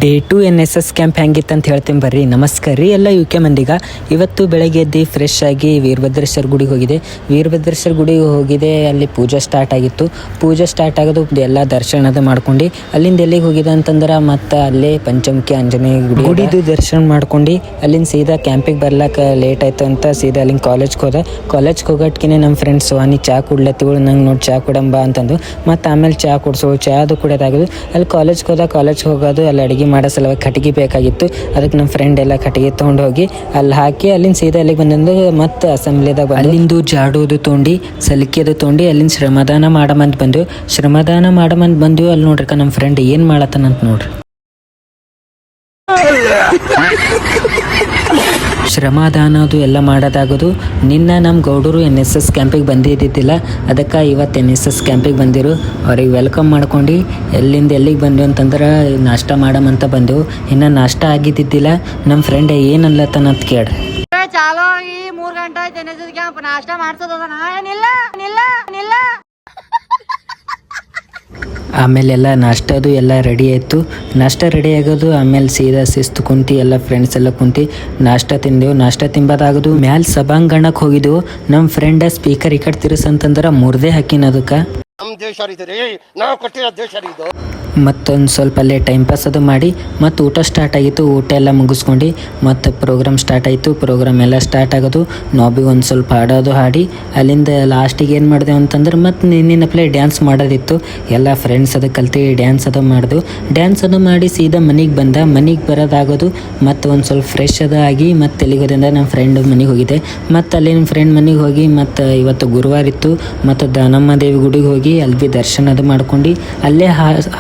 Day 2 NSS camp ಹೆಂಗಿತ್ತು ಅಂತ ಹೇಳ್ತೀನಿ ಬರ್ರಿ. ನಮಸ್ಕಾರ ರೀ ಎಲ್ಲ UK ಮಂದಿಗ. ಇವತ್ತು ಬೆಳಗ್ಗೆ ಎದ್ದು ಫ್ರೆಶ್ ಆಗಿ ವೀರಭದ್ರೇಶ್ವರ ಗುಡಿಗೆ ಹೋಗಿದೆ. ವೀರಭದ್ರೇಶ್ವರ ಗುಡಿಗೆ ಹೋಗಿದೆ, ಅಲ್ಲಿ ಪೂಜೆ ಸ್ಟಾರ್ಟ್ ಆಗಿತ್ತು. ಪೂಜೆ ಸ್ಟಾರ್ಟ್ ಆಗೋದು ಎಲ್ಲ ದರ್ಶನದ ಮಾಡ್ಕೊಂಡು ಅಲ್ಲಿಂದ ಎಲ್ಲಿಗೆ ಹೋಗಿದೆ ಅಂತಂದ್ರೆ ಮತ್ತೆ ಅಲ್ಲೇ ಪಂಚಮುಖಿ ಆಂಜನೇಯ ಗುಡಿದು ದರ್ಶನ ಮಾಡ್ಕೊಂಡು ಅಲ್ಲಿಂದ ಸೀದಾ ಕ್ಯಾಂಪಿಗೆ ಬರ್ಲಾಕ ಲೇಟ್ ಆಯ್ತು ಅಂತ ಸೀದಾ ಅಲ್ಲಿಂದ ಕಾಲೇಜ್ಗೆ ಹೋಗೋಟ್ಕಿನೇ ನಮ್ಮ ಫ್ರೆಂಡ್ಸ್ ವಾನಿ ಚಾ ಕುಡ್ಲತ್ತಿಗಳು ನಂಗೆ ನೋಡಿ ಚಾ ಕೊಡಂಬ ಅಂತಂದು ಮತ್ತು ಆಮೇಲೆ ಚಾ ಕುಡಿಸೋ ಚಾದು ಕುಡಿಯೋದಾಗೋದು. ಅಲ್ಲಿ ಕಾಲೇಜ್ಗೆ ಹೋಗೋದು, ಅಲ್ಲಿ ಅಡುಗೆ ಮಾಡೋ ಸಲುವಾಗಿ ಕಟ್ಟಿಗೆ ಬೇಕಾಗಿತ್ತು. ಅದಕ್ಕೆ ನಮ್ಮ ಫ್ರೆಂಡ್ ಎಲ್ಲ ಕಟ್ಟಿಗೆ ತೊಗೊಂಡು ಹೋಗಿ ಅಲ್ಲಿ ಹಾಕಿ ಅಲ್ಲಿಂದ ಸೀದಾ ಅಲ್ಲಿಗೆ ಬಂದು ಮತ್ತು ಅಸೆಂಬ್ಲಿದಾಗ ಅಲ್ಲಿಂದು ಜಾಡೋದು ತೊಗೊಂಡು ಸಲಿಕೆದು ತೊಗೊಂಡು ಅಲ್ಲಿಂದ ಶ್ರಮದಾನ ಮಾಡಮಂತ ಬಂದೆವು. ಅಲ್ಲಿ ನೋಡ್ರಿಕ ನಮ್ಮ ಫ್ರೆಂಡ್ ಏನು ಮಾಡತ್ತಾನಂತ ನೋಡ್ರಿ. ಶ್ರಮದಾನ ಅದು ಎಲ್ಲ ಮಾಡೋದಾಗೋದು. ನಿನ್ನ ನಮ್ಮ ಗೌಡರು NSS ಕ್ಯಾಂಪಿಗೆ ಬಂದಿದ್ದಿದ್ದಿಲ್ಲ, ಅದಕ್ಕೆ ಇವತ್ತು NSS ಕ್ಯಾಂಪಿಗೆ ಬಂದಿರು. ಅವ್ರಿಗೆ ವೆಲ್ಕಮ್ ಮಾಡ್ಕೊಂಡು ಎಲ್ಲಿಗೆ ಬಂದೆವು ಅಂತಂದ್ರೆ ನಾಷ್ಟ ಮಾಡಮಂತ ಬಂದೆವು. ಇನ್ನು ನಾಷ್ಟ ಆಗಿದ್ದಿದ್ದಿಲ್ಲ. ನಮ್ಮ ಫ್ರೆಂಡ್ ಏನು ಅನ್ಲತ್ತಾನ ಅಂತ ಕೇಳ್ರಿ. ಚಾಲೋ ಈ 3 ಗಂಟೆ ಆಯ್ತು NSS ಕ್ಯಾಂಪ್, ನಾಷ್ಟ ಮಾಡ್ಸೋದದ ಏನಿಲ್ಲ. ಆಮೇಲೆ ಎಲ್ಲ ನಾಷ್ಟದು ಎಲ್ಲ ರೆಡಿ ಆಯಿತು. ನಾಷ್ಟ ರೆಡಿ ಆಗೋದು, ಆಮೇಲೆ ಸೀದಾ ಶಿಸ್ತು ಕುಂತು ಎಲ್ಲ ಫ್ರೆಂಡ್ಸ್ ಎಲ್ಲ ಕುಂತು ನಾಷ್ಟ ತಿಂದೆವು. ನಾಷ್ಟ ತಿಂಬೋದಾಗೋದು ಮ್ಯಾಲೆ ಸಭಾಂಗಣಕ್ಕೆ ಹೋಗಿದ್ದೆವು. ನಮ್ಮ ಫ್ರೆಂಡ ಸ್ಪೀಕರ್ ಈ ಕಡೆ ತಿರ್ಸಂತಂದ್ರೆ ಮುರ್ದೇ ಹಾಕಿನ ಅದಕ್ಕೆ. ಮತ್ತೊಂದು ಸ್ವಲ್ಪ ಅಲ್ಲೇ ಟೈಮ್ ಪಾಸ್ ಅದು ಮಾಡಿ ಮತ್ತು ಊಟ ಸ್ಟಾರ್ಟ್ ಆಗಿತ್ತು. ಊಟ ಎಲ್ಲ ಮುಗಿಸ್ಕೊಂಡು ಮತ್ತು ಪ್ರೋಗ್ರಾಮ್ ಸ್ಟಾರ್ಟ್ ಆಯಿತು. ಪ್ರೋಗ್ರಾಮ್ ಎಲ್ಲ ಸ್ಟಾರ್ಟ್ ಆಗೋದು, ನಾವು ಭೀ ಒಂದು ಸ್ವಲ್ಪ ಹಾಡೋದು ಹಾಡಿ ಅಲ್ಲಿಂದ ಲಾಸ್ಟಿಗೆ ಏನು ಮಾಡಿದೆವು ಅಂತಂದ್ರೆ ಮತ್ತು ನಿನ್ನಪ್ಲೇ ಡ್ಯಾನ್ಸ್ ಮಾಡೋದಿತ್ತು. ಎಲ್ಲ ಫ್ರೆಂಡ್ಸ್ ಅದು ಕಲ್ತು ಡ್ಯಾನ್ಸ್ ಅದು ಮಾಡಿದೆವು. ಡ್ಯಾನ್ಸ್ ಅದು ಮಾಡಿ ಸೀದಾ ಮನೆಗೆ ಬರೋದಾಗೋದು. ಮತ್ತು ಒಂದು ಸ್ವಲ್ಪ ಫ್ರೆಶ್ ಅದು ಆಗಿ ಮತ್ತು ಎಲ್ಲಿಗೋದಿಂದ ನಮ್ಮ ಫ್ರೆಂಡ್ ಮನೆಗೆ ಹೋಗಿದೆ. ಮತ್ತು ಅಲ್ಲಿ ನಮ್ಮ ಫ್ರೆಂಡ್ ಮನೆಗೆ ಹೋಗಿ ಮತ್ತು ಇವತ್ತು ಗುರುವಾರ ಇತ್ತು ಮತ್ತು ದಾನಮ್ಮ ದೇವಿ ಗುಡಿಗೆ ಹೋಗಿ ಅಲ್ಲಿ ಭೀ ದರ್ಶನ ಅದು ಮಾಡ್ಕೊಂಡು ಅಲ್ಲೇ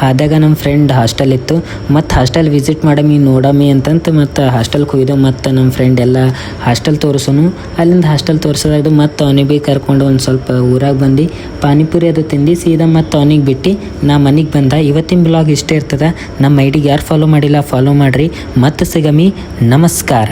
ಆದಾಗ ನಮ್ಮ ಫ್ರೆಂಡ್ ಹಾಸ್ಟೆಲ್ ಇತ್ತು. ಮತ್ತು ಹಾಸ್ಟೆಲ್ ವಿಸಿಟ್ ನೋಡಮಿ ಅಂತಂತ ಮತ್ತು ಹಾಸ್ಟೆಲ್ಗೆ ಹೋಗಿದ್ದೆವು. ಮತ್ತು ನಮ್ಮ ಫ್ರೆಂಡ್ ಎಲ್ಲ ಹಾಸ್ಟೆಲ್ ತೋರಿಸೋನು. ಅಲ್ಲಿಂದ ಹಾಸ್ಟೆಲ್ ತೋರಿಸೋದಾಯ್ತು. ಮತ್ತು ಅವನಿಗೆ ಭೀ ಕರ್ಕೊಂಡು ಒಂದು ಸ್ವಲ್ಪ ಊರಾಗ ಬಂದು ಪಾನಿಪುರಿ ಅದು ತಿಂದು ಸೀದಾ ಮತ್ತು ಅವನಿಗೆ ಬಿಟ್ಟು ನಾ ಮನೆಗೆ ಬಂದ. ಇವತ್ತಿನ ಬ್ಲಾಗ್ ಇಷ್ಟೇ ಇರ್ತದೆ. ನಮ್ಮ ಐಡಿಗೆ ಯಾರು ಫಾಲೋ ಮಾಡಿಲ್ಲ ಫಾಲೋ ಮಾಡಿರಿ. ಮತ್ತು ಸಿಗಮಿ. ನಮಸ್ಕಾರ.